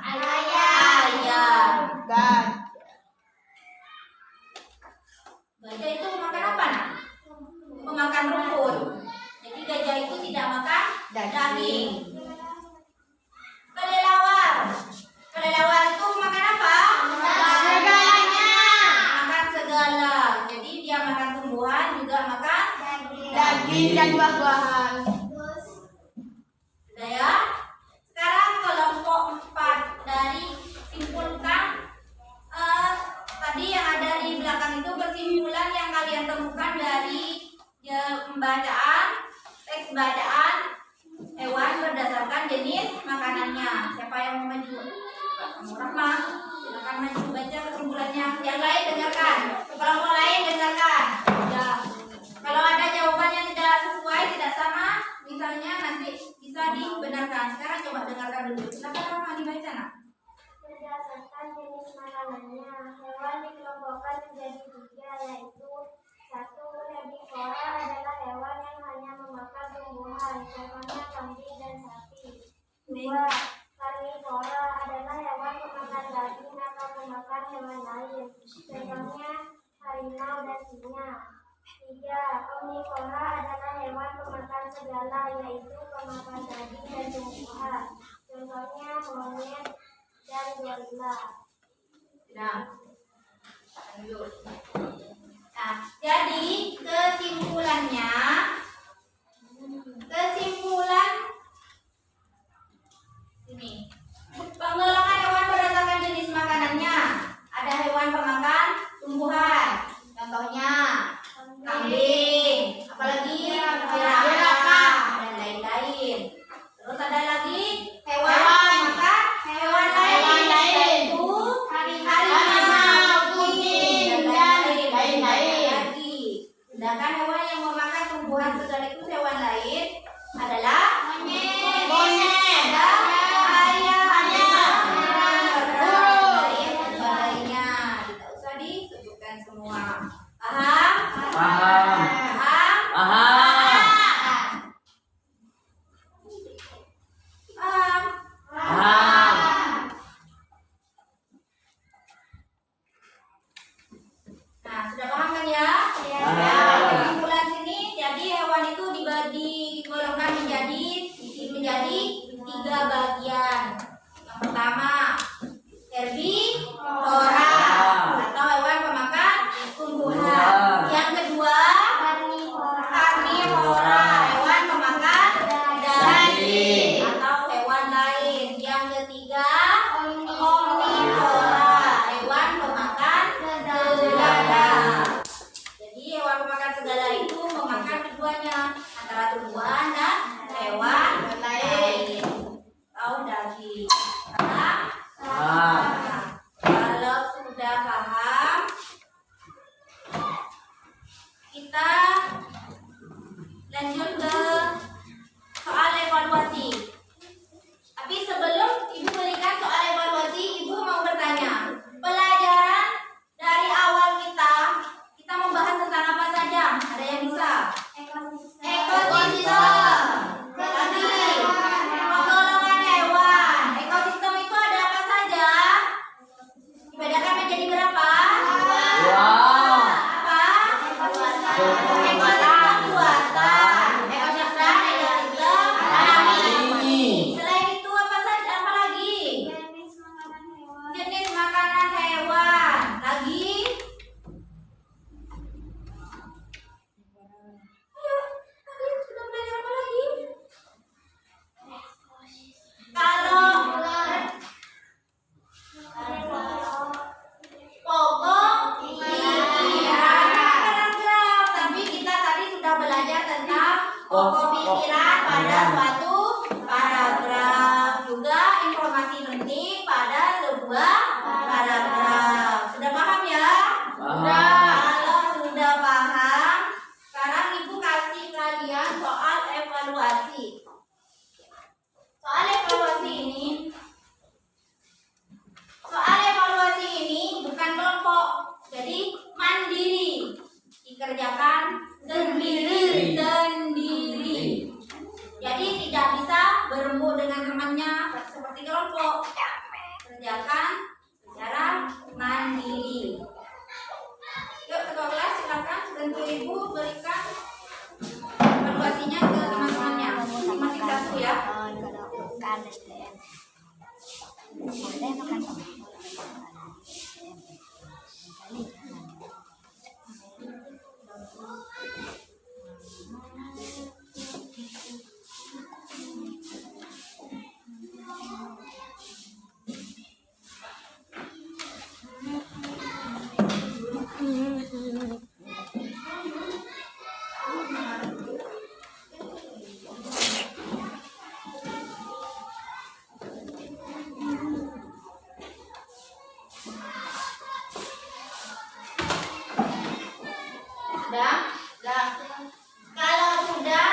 ayam. Gajah itu makan apa, nak? Pemakan rumput. Jadi gajah itu tidak makan daging. Kelelawar itu makan apa? Segalanya. Makan segala. Jadi dia makan tumbuhan juga makan Daging dan buah-buahan. Sudah ya? Sekarang kelompok 4 dari simpulkan tadi yang ada di belakang itu kesimpulan yang kalian temukan dari teks bacaan hewan berdasarkan jenis makanannya. Siapa yang mau maju? Kamu Rahma, silakan maju baca kesimpulannya. Yang lain dengarkan. Kelompok lain dengarkan. Ya. Kalau ada jawaban yang tidak sesuai, tidak sama, misalnya nanti bisa dibenarkan. Sekarang coba dengarkan dulu. Silakan Rahma dibaca, nak. Berdasarkan jenis makanannya, hewan dikelompokkan menjadi 3, yaitu 1. Herbivora adalah hewan yang hanya memakan tumbuhan, contohnya kambing dan sapi. 2. Karnivora adalah hewan pemakan daging atau pemakan hewan lain, contohnya harimau dan singa. 3. Omnivora adalah hewan pemakan segala, yaitu pemakan daging dan tumbuhan, contohnya monyet dan gorila. Lanjut. Nah, jadi kesimpulan ini. Penggolongan hewan berdasarkan jenis makanannya. Ada hewan pemakan tumbuhan. Contohnya kambing, apalagi jerapah dan lain-lain. Terus ada lagi hewan pemakan hewan lain, yaitu harimau, kucing dan lain-lain lagi. Sedangkan hewan yang memakan tumbuhan sekaligus hewan lain adalah monyet dan ayam. Sebagainya tidak usah disebutkan semua. Paham? Paham. Lanjut ke soal evaluasi. Tapi sebelum Ibu berikan soal evaluasi, Ibu mau bertanya. Pelajaran dari awal kita membahas tentang apa saja? Ada yang bisa? Ekosistem. Lagi. Pengelolaan hewan. Ekosistem itu ada apa saja? Dibedakan menjadi berapa? Apa? Ekosistem buatan. Ekosistem alami. Selain itu apa saja? Apa lagi? Jenis makanan hewan. Lagi? Ayo, kalian sudah belajar apa lagi? Kalau pokok pikiran paragraf, tapi kita tadi sudah belajar tentang pokok pikiran pada suatu paragraf, juga informasi penting pada sebuah paragraf. Sudah paham ya? Kalau sudah paham, sekarang Ibu kasih kalian soal evaluasi. Soal evaluasi ini bukan kelompok, jadi mandiri, dikerjakan sendiri. Jadi tidak bisa berembuk dengan temannya seperti kelompok, kerjakan secara mandiri. Yuk ketua kelas silakan bantu Ibu berikan evaluasinya ke teman-temannya, masing-masing satu ya. Sudah? Kalau sudah,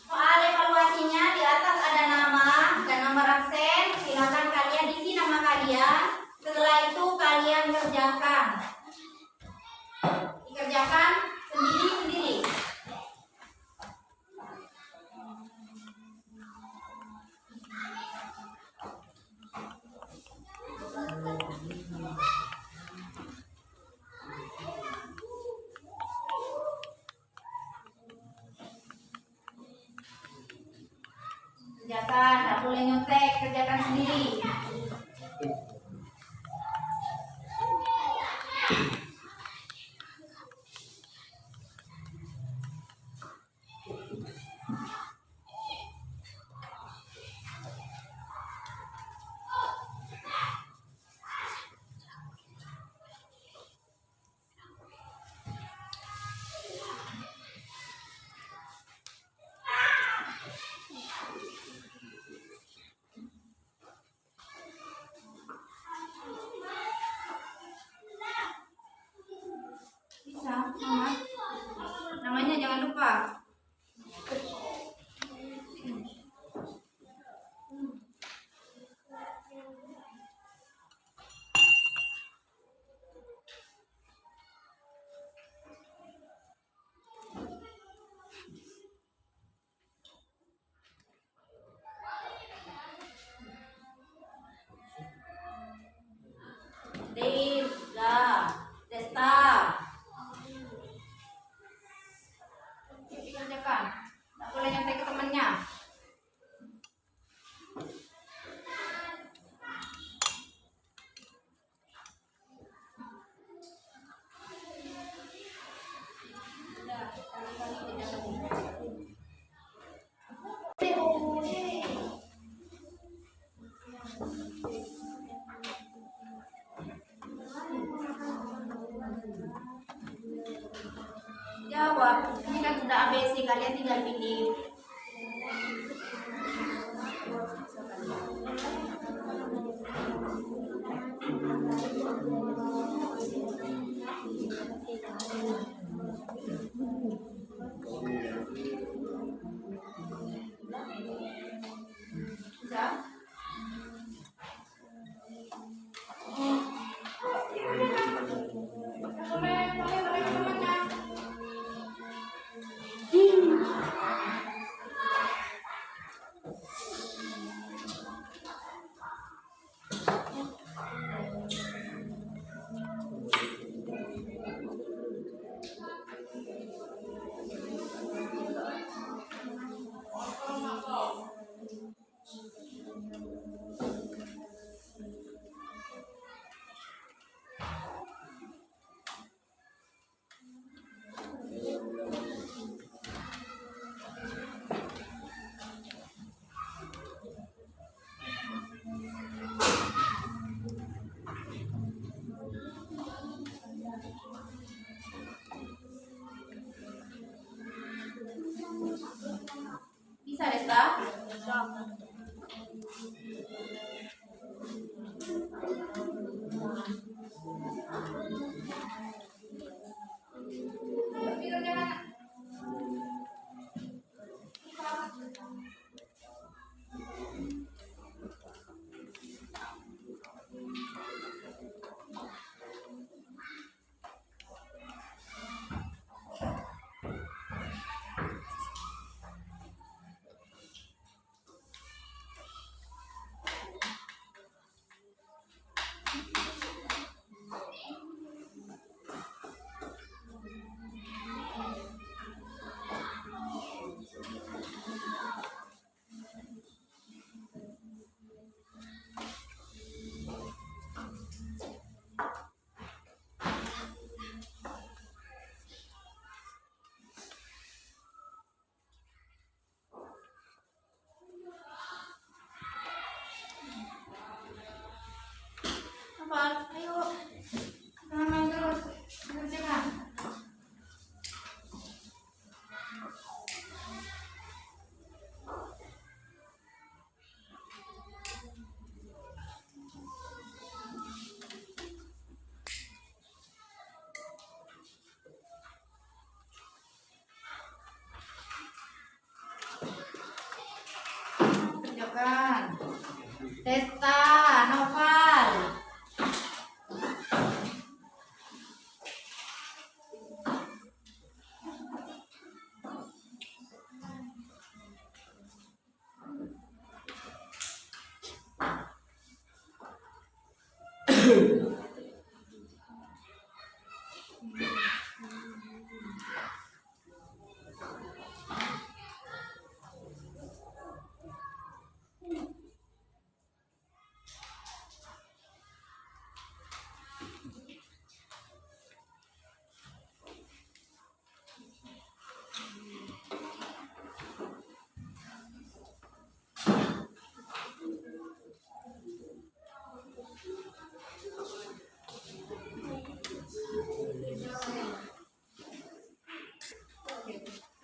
soal evaluasinya di atas ada nama dan nomor absen. Silakan kalian isi nama kalian. Setelah itu kalian dikerjakan sendiri-sendiri. Kerjakan, tak boleh nyontek, kerjakan sendiri. Bisa, Mama. Namanya jangan lupa. Desta. Dikerjakan. Tak boleh nyontek ke temannya. Jawab. Ini kan sudah ABC, kalian tinggal pilih. Bisa? Boleh temannya. Bisa, Desta? Apa? Ayo. Jangan main terus. Kerjakan. Kerjakan. Desta, Noval.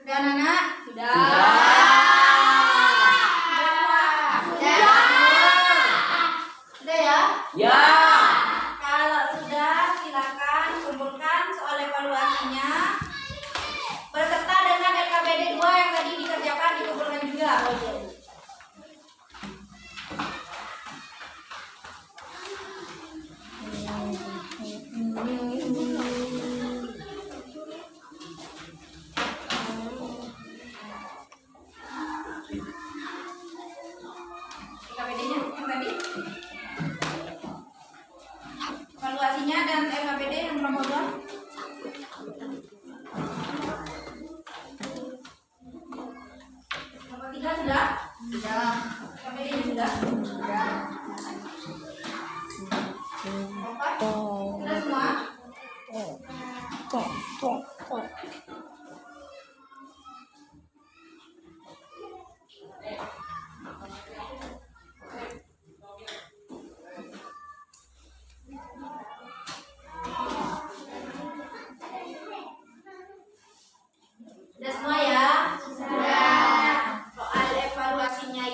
Sudah, Nana? Sudah. Sudah ya? Ya. Kalau sudah, silakan kumpulkan soal evaluasinya beserta dengan LKPD 2 yang tadi dikerjakan, dikumpulkan juga. LKPD-nya yang tadi, evaluasinya dan LKPD yang nomor 2. Nomor 3 sudah? Sudah. LKPD-nya sudah? Sudah. 4 sudah semua? Sudah semua ya? Sudah. Soal evaluasinya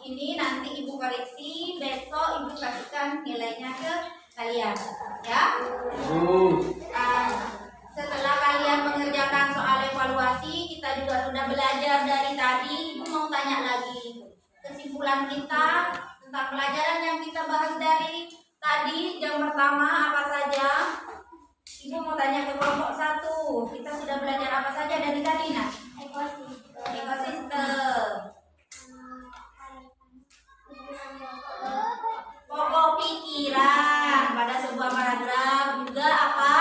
ini nanti Ibu koreksi, besok Ibu kasihkan nilainya ke kalian, ya? Setelah kalian mengerjakan soal evaluasi, kita juga sudah belajar dari tadi. Ibu mau tanya lagi, kesimpulan kita tentang pelajaran yang kita bahas dari tadi. Yang pertama apa saja? Ibu mau tanya ke kelompok 1. Kita sudah belajar apa saja dari tadi, Nak? Ekosistem. Pokok pikiran pada sebuah paragraf. Juga apa?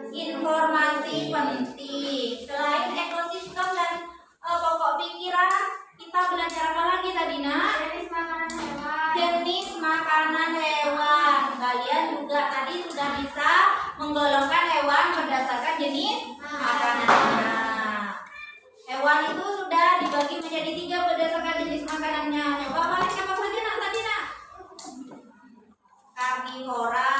Informasi penting. Selain ekosistem dan pokok pikiran, kita belajar apa lagi tadi, Nak? Jenis makanan hewan. Kalian juga tadi sudah bisa menggolongkan hewan berdasarkan jenis makanannya. Hewan itu sudah dibagi menjadi 3 berdasarkan jenis makanannya. Coba balik siapa saja, Nak, tadi, Nak? Karnivora.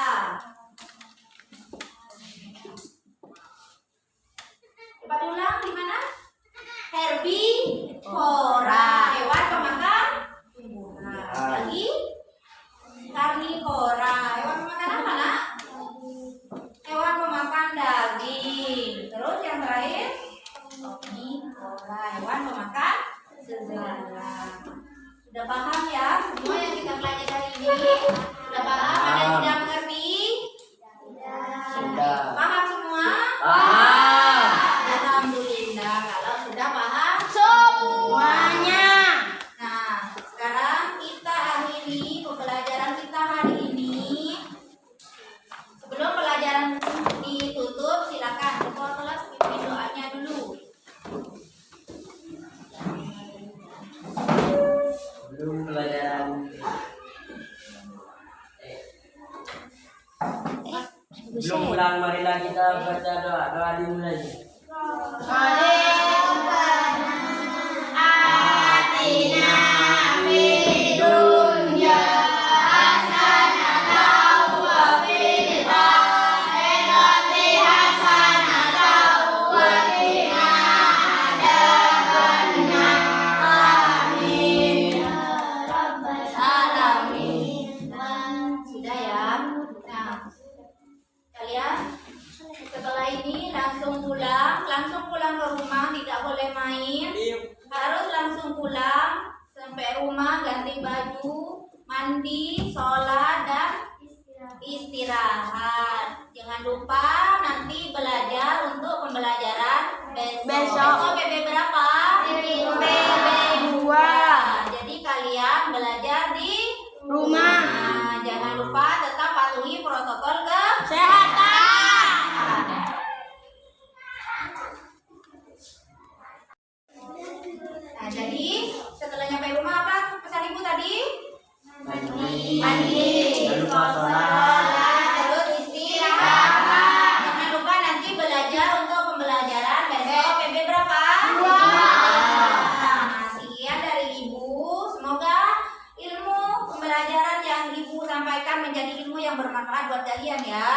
Coba diulang, di mana? Herbivora, hewan pemakan tumbuhan. Lagi karnivora, hewan pemakan apa, Nak? Hewan pemakan daging. Terus yang terakhir omnivora, hewan pemakan serigala. Sudah paham ya semua yang kita pelajari hari ini? Sudah paham? Ada yang tidak mengerti? Sudah. Paham semua? Paham. Alhamdulillah kalau sudah paham Semuanya. Nah, sekarang kita akhiri pembelajaran kita hari ini. Sebelum pelajaran ditutup, silakan ketua kelas pimpin doanya dulu. Belum pelajaran. Belum pulang, marilah kita baca doa. Doa dimulai. Atina fid dunya hasanatan wa fil akhirati hasanatan wa qina adzabannar. Amin ya rabbal alamin. Sudah ya. Nah, kalian setelah ini langsung pulang ke rumah, tidak boleh main. Harus langsung pulang sampai rumah, ganti baju, mandi, sholat dan istirahat. Jangan lupa nanti belajar untuk pembelajaran besok. Besok. PB berapa? PB 2. Jadi kalian belajar di Rumah. Nah, jangan lupa tetap patuhi protokol Kesehatan. Nah, jadi setelah nyampe rumah apa pesan ibu tadi? Mandi. Mandi, Jangan lupa sholat. sholat, terus istirahat. Jangan lupa nanti belajar untuk pembelajaran besok PB berapa? 2. Nah, sekian dari ibu. Semoga ilmu pembelajaran yang ibu sampaikan menjadi ilmu yang bermanfaat buat kalian ya.